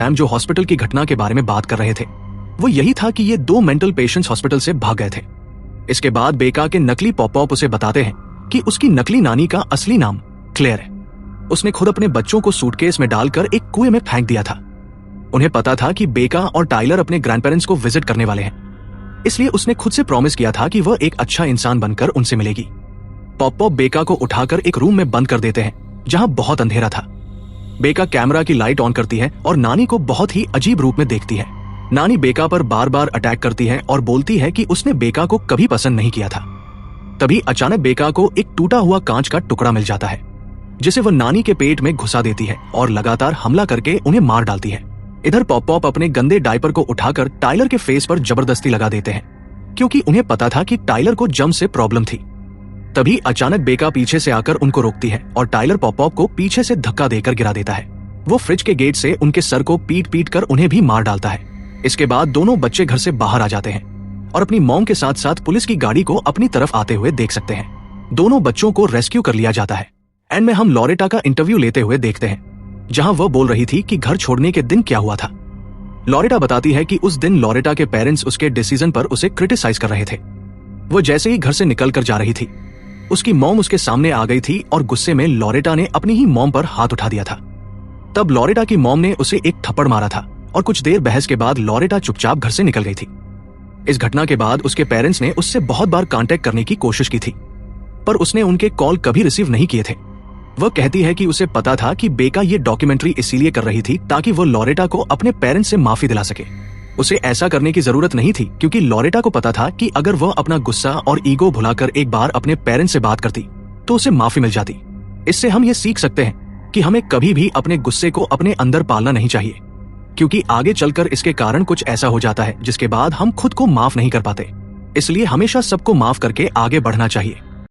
Sam जो hospital की घटना के बारे में बात कर रहे थे वो यही था कि ये 2 मेंटल पेशेंट्स हॉस्पिटल से भाग गए थे। इसके बाद बेका के नकली पॉप उसे बताते हैं कि उसकी नकली नानी का असली नाम क्लेयर है। उसने खुद अपने बच्चों को सूटकेस में डालकर एक कुएं में फेंक दिया था। उन्हें पता था कि बेका और टाइलर अपने ग्रैंडपेरेंट्स को विजिट करने वाले हैं, इसलिए उसने खुद से प्रॉमिस किया था कि वह एक अच्छा इंसान बनकर उनसे मिलेगी। पॉप बेका को उठाकर एक रूम में बंद कर देते हैं जहां बहुत अंधेरा था। बेका कैमरा की लाइट ऑन करती है और नानी को बहुत ही अजीब रूप में देखती है। नानी बेका पर बार बार अटैक करती है और बोलती है कि उसने बेका को कभी पसंद नहीं किया था। तभी अचानक बेका को एक टूटा हुआ कांच का टुकड़ा मिल जाता है जिसे वह नानी के पेट में घुसा देती है और लगातार हमला करके उन्हें मार डालती है। इधर पॉप अपने गंदे डायपर को उठाकर टाइलर के फेस पर जबरदस्ती लगा देते हैं क्योंकि उन्हें पता था कि टाइलर को जम से प्रॉब्लम थी। तभी अचानक बेका पीछे से आकर उनको रोकती है और टाइलर पॉप को पीछे से धक्का देकर गिरा देता है। वो फ्रिज के गेट से उनके सर को पीट कर उन्हें भी मार डालता है। इसके बाद दोनों बच्चे घर से बाहर आ जाते हैं और अपनी मॉम के साथ साथ पुलिस की गाड़ी को अपनी तरफ आते हुए देख सकते हैं। दोनों बच्चों को रेस्क्यू कर लिया जाता है। एंड में हम लॉरेटा का इंटरव्यू लेते हुए देखते हैं जहां वह बोल रही थी कि घर छोड़ने के दिन क्या हुआ था। लॉरेटा बताती है कि उस दिन लॉरेटा के पेरेंट्स उसके डिसीजन पर उसे क्रिटिसाइज कर रहे थे। वो जैसे ही घर से निकल कर जा रही थी उसकी मॉम उसके सामने आ गई थी और गुस्से में लॉरेटा ने अपनी ही मॉम पर हाथ उठा दिया था। तब लॉरेटा की मॉम ने उसे एक थप्पड़ मारा था और कुछ देर बहस के बाद लॉरेटा चुपचाप घर से निकल गई थी। इस घटना के बाद उसके पेरेंट्स ने उससे बहुत बार कांटेक्ट करने की कोशिश की थी पर उसने उनके कॉल कभी रिसीव नहीं किए थे। वह कहती है कि उसे पता था कि बेका ये डॉक्यूमेंट्री इसीलिए कर रही थी ताकि वो लॉरेटा को अपने पेरेंट्स से माफी दिला सके। उसे ऐसा करने की जरूरत नहीं थी क्योंकि लॉरेटा को पता था कि अगर वह अपना गुस्सा और ईगो भुलाकर एक बार अपने पेरेंट्स से बात करती तो उसे माफी मिल जाती। इससे हम ये सीख सकते हैं कि हमें कभी भी अपने गुस्से को अपने अंदर पालना नहीं चाहिए क्योंकि आगे चलकर इसके कारण कुछ ऐसा हो जाता है जिसके बाद हम खुद को माफ नहीं कर पाते। इसलिए हमेशा सबको माफ करके आगे बढ़ना चाहिए।